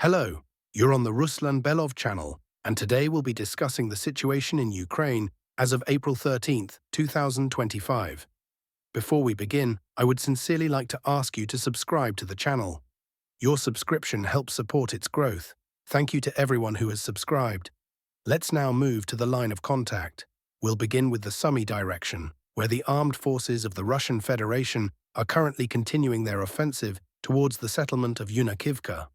Hello, you're on the Ruslan Belov channel, and today we'll be discussing the situation in Ukraine as of April 13th, 2025. Before we begin, I would sincerely like to ask you to subscribe to the channel. Your subscription helps support its growth. Thank you to everyone who has subscribed. Let's now move to the line of contact. We'll begin with the Sumi direction, where the armed forces of the Russian Federation are currently continuing their offensive towards the settlement of Yunakivka.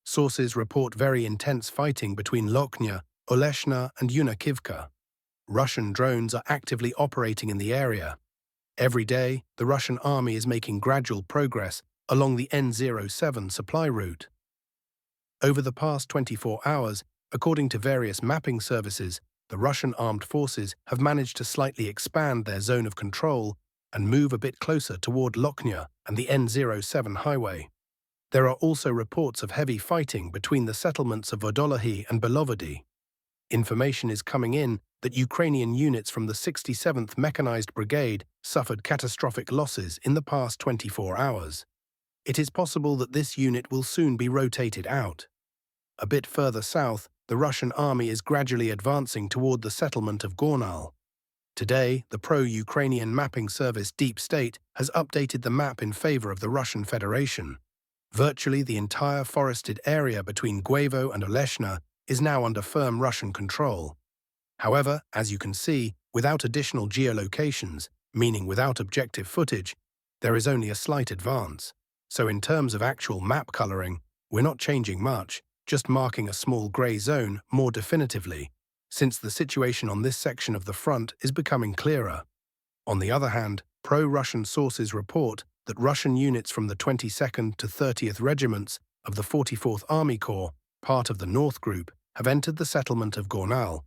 Sources report very intense fighting between Lokhnya, Oleshna and Yunakivka. Russian drones are actively operating in the area. Every day, the Russian army is making gradual progress along the N07 supply route. Over the past 24 hours, according to various mapping services, the Russian armed forces have managed to slightly expand their zone of control and move a bit closer toward Lokhnya and the N07 highway. There are also reports of heavy fighting between the settlements of Bohhatier and belov. Information is coming in that Ukrainian units from the 67th Mechanized Brigade suffered catastrophic losses in the past 24 hours. It is possible that this unit will soon be rotated out. A bit further south, the Russian army is gradually advancing toward the settlement of Gornal. Today, the pro-Ukrainian mapping service Deep State has updated the map in favor of the Russian Federation. Virtually the entire forested area between Guevo and Oleshna is now under firm Russian control. However, as you can see, without additional geolocations, meaning without objective footage, there is only a slight advance. So in terms of actual map coloring, we're not changing much, just marking a small grey zone more definitively, since the situation on this section of the front is becoming clearer. On the other hand, pro-Russian sources report that Russian units from the 22nd to 30th Regiments of the 44th Army Corps, part of the North Group, have entered the settlement of Gornal.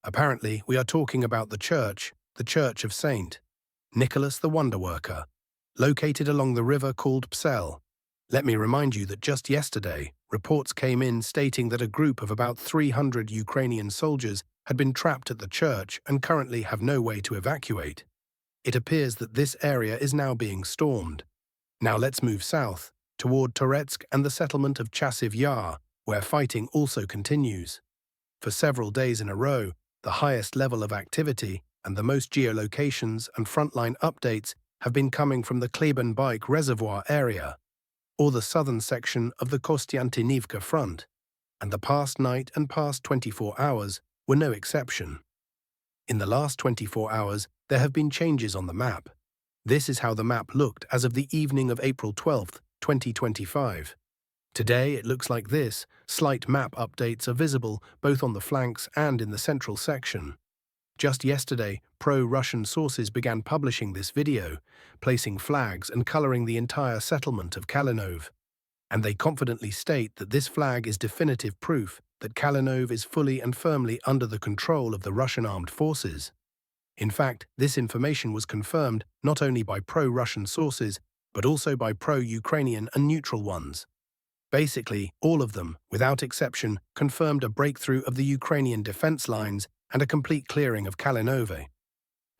Apparently, we are talking about the church of Saint Nicholas the Wonderworker, located along the river called Psel. Let me remind you that just yesterday, reports came in stating that a group of about 300 Ukrainian soldiers had been trapped at the church and currently have no way to evacuate. It appears that this area is now being stormed. Now let's move south, toward Toretsk and the settlement of Chasiv Yar, where fighting also continues. For several days in a row, the highest level of activity and the most geolocations and frontline updates have been coming from the Klebenbeik Reservoir area, or the southern section of the Kostiantynivka front, and the past night and past 24 hours were no exception. In the last 24 hours, there have been changes on the map. This is how the map looked as of the evening of April 12th, 2025. Today it looks like this. Slight map updates are visible both on the flanks and in the central section. Just yesterday, pro-Russian sources began publishing this video, placing flags and coloring the entire settlement of Kalenov. And they confidently state that this flag is definitive proof that Kalenov is fully and firmly under the control of the Russian armed forces. In fact, this information was confirmed not only by pro-Russian sources, but also by pro-Ukrainian and neutral ones. Basically, all of them, without exception, confirmed a breakthrough of the Ukrainian defense lines and a complete clearing of Kalenov.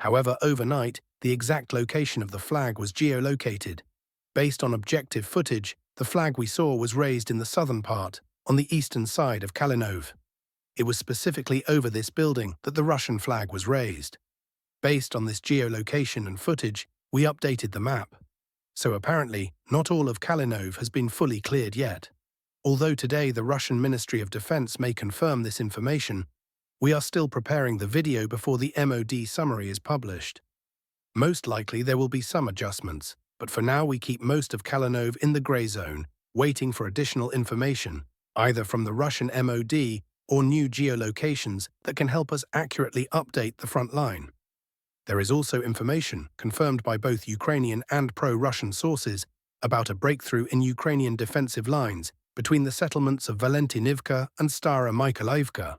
However, overnight, the exact location of the flag was geolocated. Based on objective footage, the flag we saw was raised in the southern part, on the eastern side of Kalenov. It was specifically over this building that the Russian flag was raised. Based on this geolocation and footage, we updated the map. So apparently, not all of Kalenov has been fully cleared yet. Although today the Russian Ministry of Defense may confirm this information, we are still preparing the video before the MOD summary is published. Most likely there will be some adjustments, but for now we keep most of Kalenov in the grey zone, waiting for additional information, either from the Russian MOD or new geolocations that can help us accurately update the front line. There is also information, confirmed by both Ukrainian and pro-Russian sources, about a breakthrough in Ukrainian defensive lines between the settlements of Valentinivka and Stara Mykolaiivka.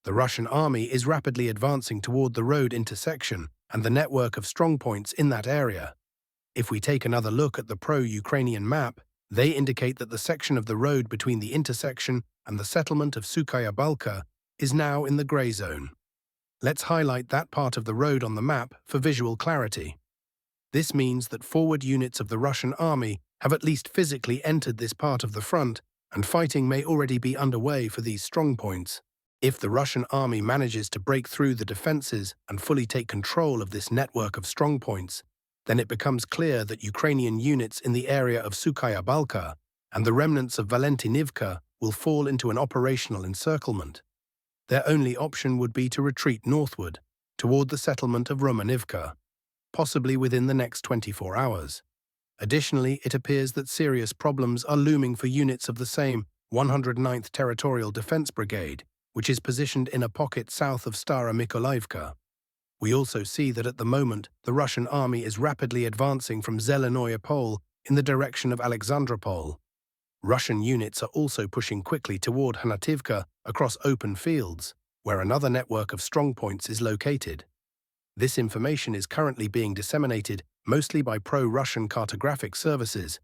The Russian army is rapidly advancing toward the road intersection and the network of strongpoints in that area. If we take another look at the pro-Ukrainian map, they indicate that the section of the road between the intersection and the settlement of Sukhaya Balka is now in the grey zone. Let's highlight that part of the road on the map for visual clarity. This means that forward units of the Russian army have at least physically entered this part of the front and fighting may already be underway for these strongpoints. If the Russian army manages to break through the defenses and fully take control of this network of strongpoints, then it becomes clear that Ukrainian units in the area of Sukhaya Balka and the remnants of Valentinivka will fall into an operational encirclement. Their only option would be to retreat northward, toward the settlement of Romanivka, possibly within the next 24 hours. Additionally, it appears that serious problems are looming for units of the same 109th Territorial Defense Brigade, which is positioned in a pocket south of Stara Mykolaiivka. We also see that at the moment, the Russian army is rapidly advancing from Zelenoye Pole in the direction of Alexandropol. Russian units are also pushing quickly toward Hnativka across open fields, where another network of strongpoints is located. This information is currently being disseminated mostly by pro-Russian cartographic services,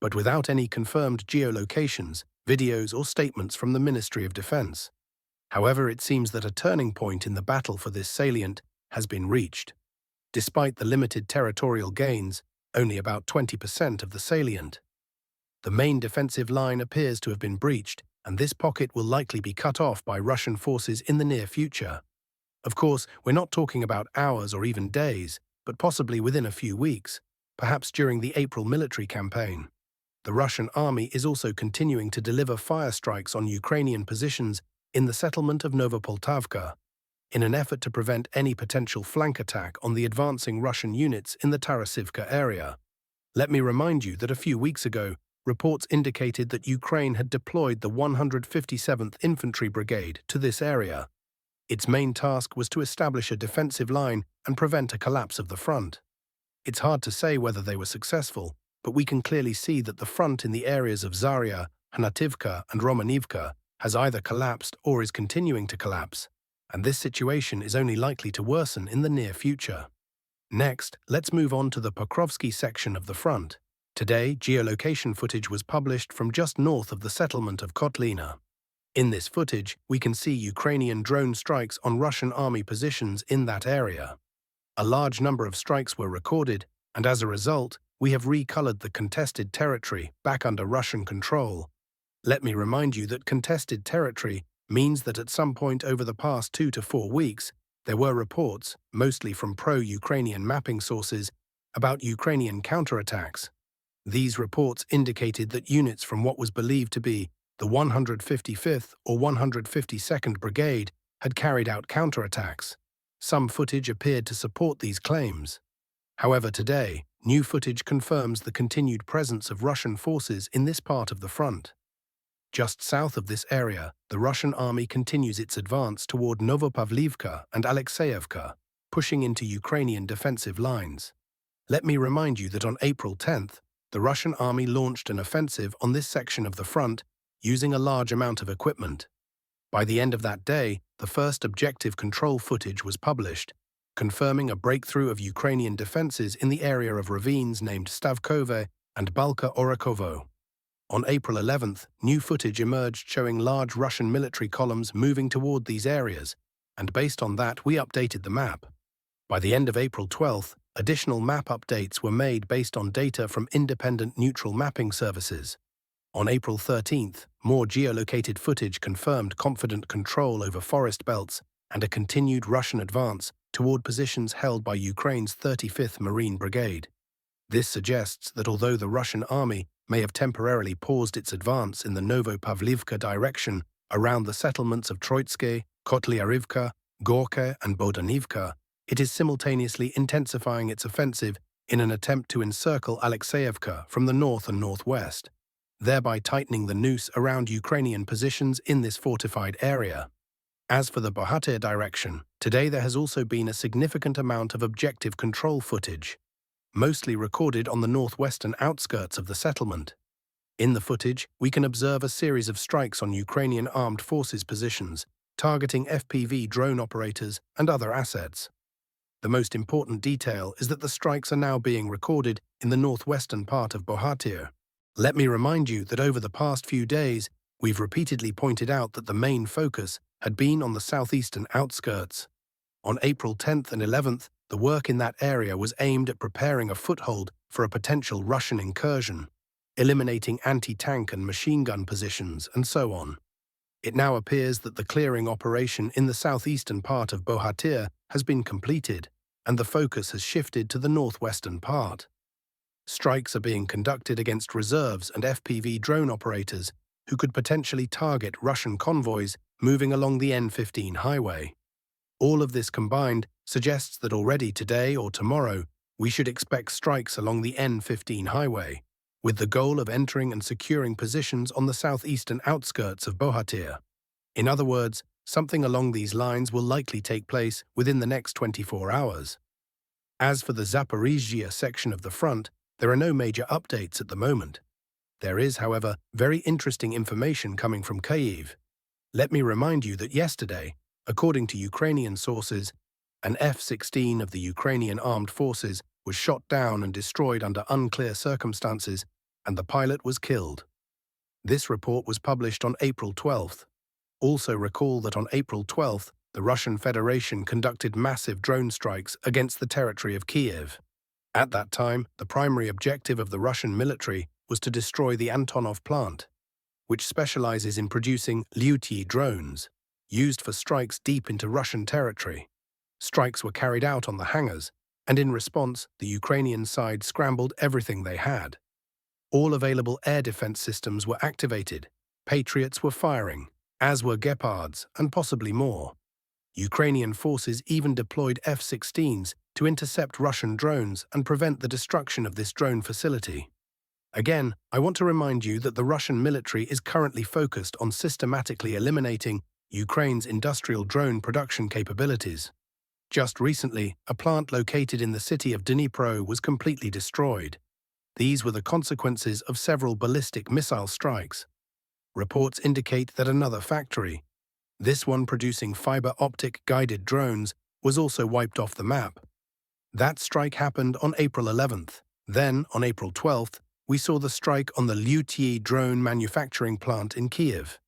but without any confirmed geolocations, videos or statements from the Ministry of Defense. However, it seems that a turning point in the battle for this salient has been reached. Despite the limited territorial gains, only about 20% of the salient. The main defensive line appears to have been breached, and this pocket will likely be cut off by Russian forces in the near future. Of course, we're not talking about hours or even days, but possibly within a few weeks, perhaps during the April military campaign. The Russian army is also continuing to deliver fire strikes on Ukrainian positions in the settlement of Novopoltavka, in an effort to prevent any potential flank attack on the advancing Russian units in the Tarasivka area. Let me remind you that a few weeks ago, reports indicated that Ukraine had deployed the 157th Infantry Brigade to this area. Its main task was to establish a defensive line and prevent a collapse of the front. It's hard to say whether they were successful, but we can clearly see that the front in the areas of Zarya, Hnativka and Romanivka has either collapsed or is continuing to collapse, and this situation is only likely to worsen in the near future. Next, let's move on to the Pokrovski section of the front. Today, geolocation footage was published from just north of the settlement of Kotlina. In this footage, we can see Ukrainian drone strikes on Russian army positions in that area. A large number of strikes were recorded, and as a result, we have recolored the contested territory back under Russian control. Let me remind you that contested territory means that at some point over the past 2 to 4 weeks, there were reports, mostly from pro-Ukrainian mapping sources, about Ukrainian counterattacks. These reports indicated that units from what was believed to be the 155th or 152nd Brigade had carried out counterattacks. Some footage appeared to support these claims. However, today, new footage confirms the continued presence of Russian forces in this part of the front. Just south of this area, the Russian army continues its advance toward Novopavlivka and Alexeyevka, pushing into Ukrainian defensive lines. Let me remind you that on April 10th, the Russian army launched an offensive on this section of the front using a large amount of equipment. By the end of that day, the first objective control footage was published, confirming a breakthrough of Ukrainian defenses in the area of ravines named Stavkove and Balka Orakovo. On April 11th, new footage emerged showing large Russian military columns moving toward these areas, and based on that, we updated the map. By the end of April 12th, additional map updates were made based on data from independent neutral mapping services. On April 13th, more geolocated footage confirmed confident control over forest belts and a continued Russian advance toward positions held by Ukraine's 35th Marine Brigade. This suggests that although the Russian army may have temporarily paused its advance in the Novopavlivka direction around the settlements of Troitsky, Kotlyarivka, Gorka and Bohdanivka, it is simultaneously intensifying its offensive in an attempt to encircle Alexeyevka from the north and northwest, thereby tightening the noose around Ukrainian positions in this fortified area. As for the Bohhatier direction, today there has also been a significant amount of objective control footage, mostly recorded on the northwestern outskirts of the settlement. In the footage, we can observe a series of strikes on Ukrainian armed forces positions, targeting FPV drone operators and other assets. The most important detail is that the strikes are now being recorded in the northwestern part of Bohhatier. Let me remind you that over the past few days, we've repeatedly pointed out that the main focus had been on the southeastern outskirts. On April 10th and 11th, the work in that area was aimed at preparing a foothold for a potential Russian incursion. eliminating anti-tank and machine gun positions, and so on. It now appears that the clearing operation in the southeastern part of Bohhatier has been completed, and the focus has shifted to the northwestern part. Strikes are being conducted against reserves and FPV drone operators who could potentially target Russian convoys moving along the N15 highway. All of this combined suggests that already today or tomorrow we should expect strikes along the N15 highway, with the goal of entering and securing positions on the southeastern outskirts of Bohhatier. In other words, something along these lines will likely take place within the next 24 hours. As for the Zaporizhzhia section of the front, there are no major updates at the moment. There is, however, very interesting information coming from Kyiv. Let me remind you that yesterday, according to Ukrainian sources, an F-16 of the Ukrainian armed forces was shot down and destroyed under unclear circumstances, and the pilot was killed. This report was published on April 12th. Also recall that on April 12th, the Russian Federation conducted massive drone strikes against the territory of Kyiv. At that time, the primary objective of the Russian military was to destroy the Antonov plant, which specializes in producing Bohhatier drones, used for strikes deep into Russian territory. Strikes were carried out on the hangars, and in response, the Ukrainian side scrambled everything they had. All available air defense systems were activated, Patriots were firing, as were Gepards, and possibly more. Ukrainian forces even deployed F-16s to intercept Russian drones and prevent the destruction of this drone facility. Again, I want to remind you that the Russian military is currently focused on systematically eliminating Ukraine's industrial drone production capabilities. Just recently, a plant located in the city of Dnipro was completely destroyed. These were the consequences of several ballistic missile strikes. Reports indicate that another factory, this one producing fiber-optic guided drones, was also wiped off the map. That strike happened on April 11th. Then, on April 12th, we saw the strike on the Bohhatier drone manufacturing plant in Kyiv.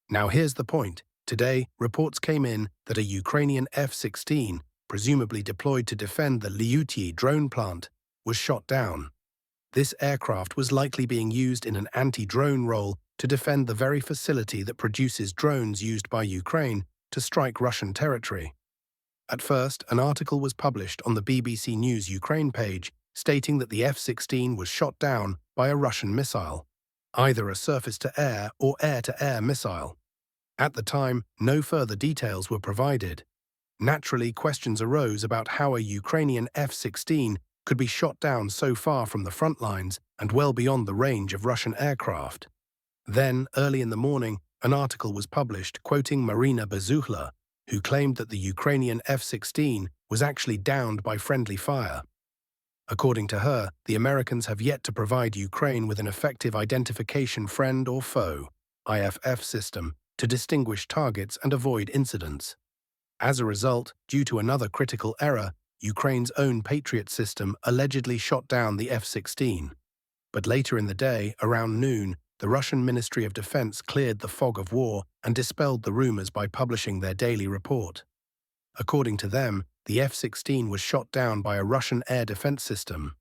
Now here's the point. Today, reports came in that a Ukrainian F-16, presumably deployed to defend the Bohhatier drone plant, was shot down. This aircraft was likely being used in an anti-drone role to defend the very facility that produces drones used by Ukraine to strike Russian territory. At first, an article was published on the BBC News Ukraine page stating that the F-16 was shot down by a Russian missile, either a surface-to-air or air-to-air missile. At the time, no further details were provided. Naturally, questions arose about how a Ukrainian F-16 could be shot down so far from the front lines and well beyond the range of Russian aircraft. Then, early in the morning, an article was published quoting Marina Bezukhla, who claimed that the Ukrainian F-16 was actually downed by friendly fire. According to her, the Americans have yet to provide Ukraine with an effective identification friend or foe (IFF) system to distinguish targets and avoid incidents. As a result, due to another critical error, Ukraine's own Patriot system allegedly shot down the F-16. But later in the day, around noon, the Russian Ministry of Defense cleared the fog of war and dispelled the rumors by publishing their daily report. According to them, the F-16 was shot down by a Russian air defense system.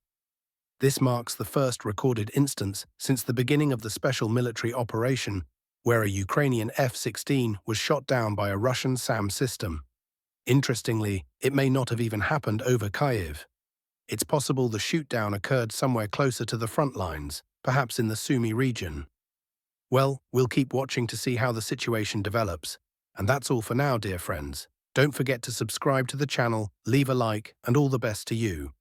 This marks the first recorded instance since the beginning of the special military operation where a Ukrainian F-16 was shot down by a Russian SAM system. Interestingly, it may not have even happened over Kyiv. It's possible the shoot-down occurred somewhere closer to the front lines, perhaps in the Sumi region. Well, we'll keep watching to see how the situation develops. And that's all for now, dear friends. Don't forget to subscribe to the channel, leave a like, and all the best to you.